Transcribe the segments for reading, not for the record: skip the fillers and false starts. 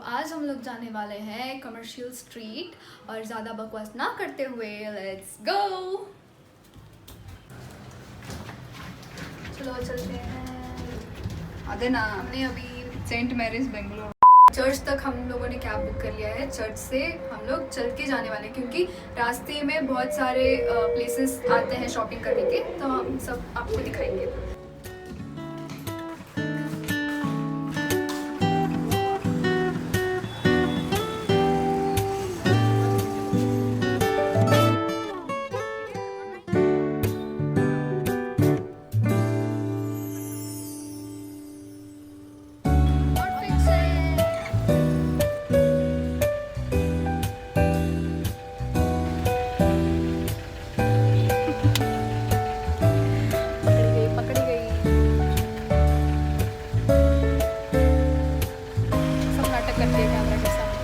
आज हम लोग जाने वाले हैं कमर्शियल स्ट्रीट और ज़्यादा बकवास ना करते हुए लेट्स गो। चलो चलते हैं। अदे ना हमने अभी सेंट मैरीज बेंगलोर चर्च तक हम लोगों ने कैब बुक कर लिया है। चर्च से हम लोग चल के जाने वाले हैं क्योंकि रास्ते में बहुत सारे प्लेसेस आते हैं शॉपिंग करने के, तो हम सब आपको दिखाएंगे। पकड़ी गई सब नाटक करते हैं कैमरा के सामने।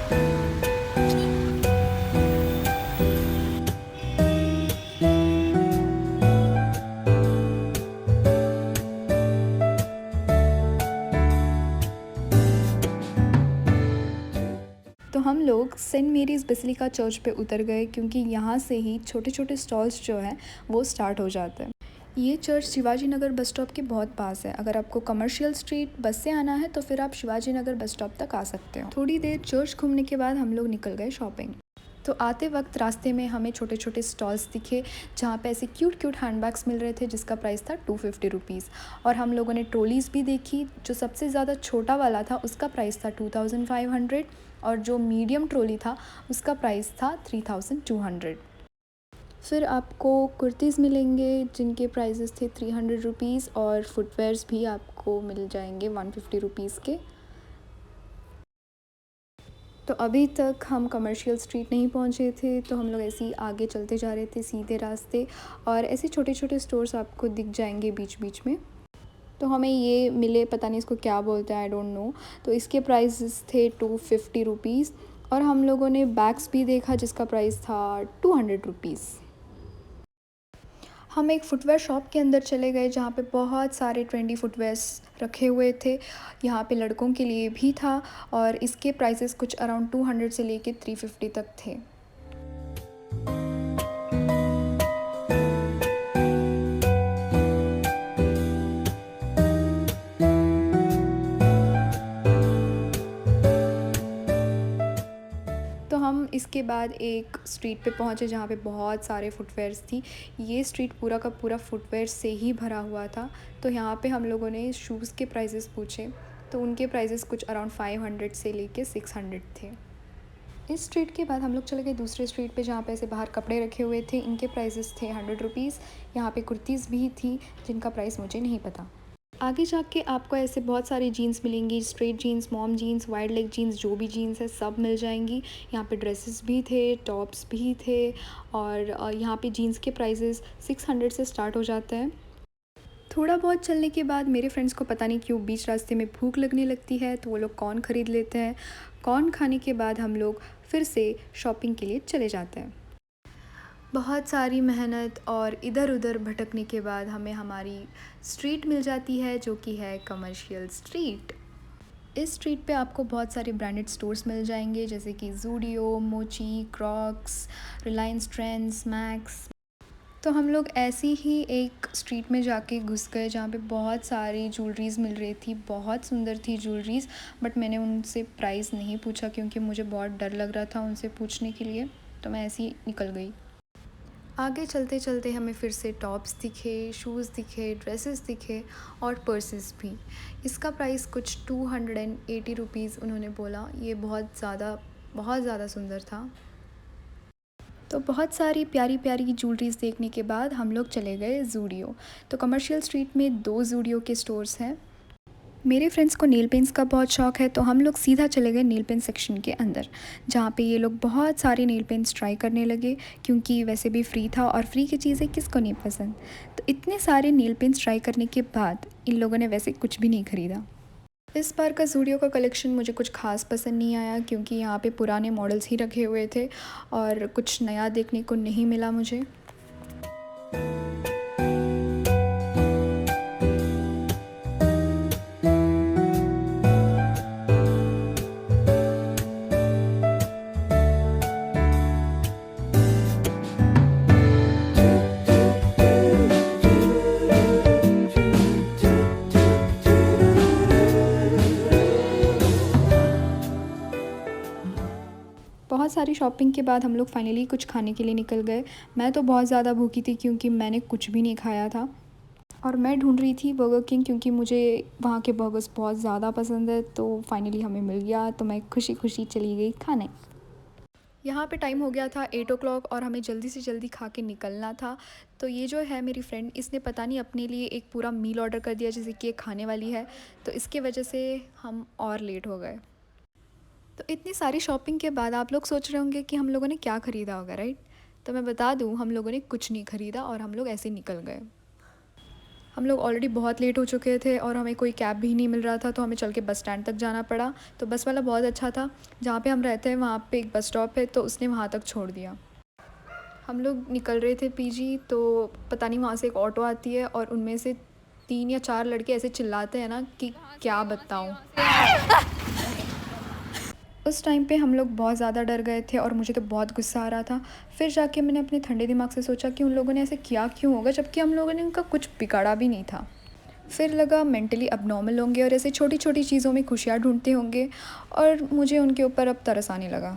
तो हम लोग सेंट मेरीज़ बेसिलिका चर्च पे उतर गए क्योंकि यहाँ से ही छोटे छोटे स्टॉल्स जो हैं वो स्टार्ट हो जाते हैं। ये church Shivaji Nagar bus stop के बहुत पास है। अगर आपको कमर्शियल स्ट्रीट बस से आना है तो फिर आप शिवाजी नगर बस स्टॉप तक आ सकते हो। थोड़ी देर चर्च घूमने के बाद हम लोग निकल गए शॉपिंग। तो आते वक्त रास्ते में हमें छोटे छोटे स्टॉल्स दिखे जहाँ पे ऐसे क्यूट क्यूट हैंडबैग्स मिल रहे थे जिसका प्राइस था 250 रुपीज़। और हम लोगों ने ट्रॉलीज़ भी देखी। जो सबसे ज़्यादा छोटा वाला था उसका प्राइस था 2500 और जो मीडियम ट्रॉली था उसका प्राइस था 3200। फिर आपको कुर्तीज़ मिलेंगे जिनके प्राइसेस थे 300 रुपीज़ और फुटवेयर्स भी आपको मिल जाएंगे 150 रुपीज़ के। तो अभी तक हम कमर्शियल स्ट्रीट नहीं पहुंचे थे, तो हम लोग ऐसे ही आगे चलते जा रहे थे सीधे रास्ते, और ऐसे छोटे छोटे स्टोर्स आपको दिख जाएंगे बीच बीच में। तो हमें ये मिले, पता नहीं इसको क्या बोलते हैं, आई डोंट नो। तो इसके प्राइसेस थे 250 रुपीज़ और हम लोगों ने बैग्स भी देखा जिसका प्राइस था 200 रुपीज़। हम एक फ़ुटवेयर शॉप के अंदर चले गए जहाँ पे बहुत सारे ट्रेंडी फुटवेयर्स रखे हुए थे। यहाँ पे लड़कों के लिए भी था और इसके प्राइसेस कुछ अराउंड 200 से लेके 350 तक थे। तो हम इसके बाद एक स्ट्रीट पे पहुँचे जहाँ पे बहुत सारे फुटवेयर्स थी। ये स्ट्रीट पूरा का पूरा फुटवेयर से ही भरा हुआ था। तो यहाँ पे हम लोगों ने शूज़ के प्राइसेस पूछे तो उनके प्राइसेस कुछ अराउंड 500 से लेके 600 थे। इस स्ट्रीट के बाद हम लोग चले गए दूसरे स्ट्रीट पे जहाँ पे ऐसे बाहर कपड़े रखे हुए थे। इनके प्राइसेस थे 100 रुपीज़। यहाँ पे कुर्तीज़ भी थी जिनका प्राइस मुझे नहीं पता। आगे जाके आपको ऐसे बहुत सारी जीन्स मिलेंगी, straight jeans, mom jeans, wide leg jeans, जो भी जीन्स है सब मिल जाएंगी। यहाँ पे ड्रेसेस भी थे, टॉप्स भी थे और यहाँ पे जीन्स के प्राइसेस 600 से स्टार्ट हो जाते हैं। थोड़ा बहुत चलने के बाद मेरे फ्रेंड्स को पता नहीं क्यों बीच रास्ते में भूख लगने लगती है, तो वो लोग कॉर्न ख़रीद लेते हैं। कॉर्न खाने के बाद हम लोग फिर से शॉपिंग के लिए चले जाते हैं। बहुत सारी मेहनत और इधर उधर भटकने के बाद हमें हमारी स्ट्रीट मिल जाती है जो कि है कमर्शियल स्ट्रीट। इस स्ट्रीट पे आपको बहुत सारे ब्रांडेड स्टोर्स मिल जाएंगे जैसे कि ज़ूडियो, मोची, क्रॉक्स, रिलायंस ट्रेंड्स, मैक्स। तो हम लोग ऐसी ही एक स्ट्रीट में जाके घुस गए जहाँ पे बहुत सारी ज्वेलरीज़ मिल रही थी। बहुत सुंदर थी ज्वेलरीज़, बट मैंने उनसे प्राइस नहीं पूछा क्योंकि मुझे बहुत डर लग रहा था उनसे पूछने के लिए, तो मैं ऐसे ही निकल गई। आगे चलते चलते हमें फिर से टॉप्स दिखे, शूज़ दिखे, ड्रेसेस दिखे और पर्सेस भी। इसका प्राइस कुछ 280 रुपीज़ उन्होंने बोला। ये बहुत ज़्यादा सुंदर था। तो बहुत सारी प्यारी प्यारी ज्वेलरीज़ देखने के बाद हम लोग चले गए ज़ूडियो। तो कमर्शियल स्ट्रीट में 2 ज़ूडियो के स्टोर्स हैं। मेरे फ्रेंड्स को नेल पेंट्स का बहुत शौक़ है, तो हम लोग सीधा चले गए नेल पेंट सेक्शन के अंदर जहाँ पे ये लोग बहुत सारे नेल पेंट्स ट्राई करने लगे क्योंकि वैसे भी फ्री था और फ्री की चीज़ें किसको नहीं पसंद। तो इतने सारे नेल पेंट्स ट्राई करने के बाद इन लोगों ने वैसे कुछ भी नहीं ख़रीदा। इस बार का ज़ूडियो का कलेक्शन मुझे कुछ ख़ास पसंद नहीं आया क्योंकि यहाँ पे पुराने मॉडल्स ही रखे हुए थे और कुछ नया देखने को नहीं मिला मुझे। सारी शॉपिंग के बाद हम लोग फाइनली कुछ खाने के लिए निकल गए। मैं तो बहुत ज़्यादा भूखी थी क्योंकि मैंने कुछ भी नहीं खाया था और मैं ढूंढ रही थी बर्गर किंग क्योंकि मुझे वहाँ के बर्गर्स बहुत ज़्यादा पसंद है। तो फाइनली हमें मिल गया तो मैं खुशी खुशी चली गई खाने। यहाँ पे टाइम हो गया था 8 o'clock और हमें जल्दी से जल्दी खा के निकलना था। तो ये जो है मेरी फ्रेंड, इसने पता नहीं अपने लिए एक पूरा मील ऑर्डर कर दिया जैसे कि ये खाने वाली है, तो इसके वजह से हम और लेट हो गए। तो इतनी सारी शॉपिंग के बाद आप लोग सोच रहे होंगे कि हम लोगों ने क्या ख़रीदा होगा, राइट? तो मैं बता दूँ, हम लोगों ने कुछ नहीं ख़रीदा और हम लोग ऐसे ही निकल गए। हम लोग ऑलरेडी बहुत लेट हो चुके थे और हमें कोई कैब भी नहीं मिल रहा था, तो हमें चल के बस स्टैंड तक जाना पड़ा। तो बस वाला बहुत अच्छा था, जहाँ पे हम रहते हैं वहाँ पे एक बस स्टॉप है, तो उसने वहाँ तक छोड़ दिया। हम लोग निकल रहे थे पीजी, तो पता नहीं वहाँ से एक ऑटो आती है और उनमें से 3 या 4 लड़के ऐसे चिल्लाते हैं ना कि क्या बताऊँ। उस टाइम पे हम लोग बहुत ज़्यादा डर गए थे और मुझे तो बहुत गुस्सा आ रहा था। फिर जाके मैंने अपने ठंडे दिमाग से सोचा कि उन लोगों ने ऐसे किया क्यों होगा, जबकि हम लोगों ने उनका कुछ बिगाड़ा भी नहीं था। फिर लगा मेंटली अबनॉर्मल होंगे और ऐसे छोटी छोटी चीज़ों में खुशियाँ ढूंढते होंगे, और मुझे उनके ऊपर अब तरस आने लगा।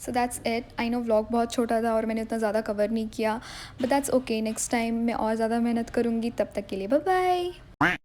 So that's it. I know vlog बहुत छोटा था और मैंने इतना ज़्यादा कवर नहीं किया, but that's okay. Next time मैं और ज़्यादा मेहनत करूँगी। तब तक के लिए बाय बाय।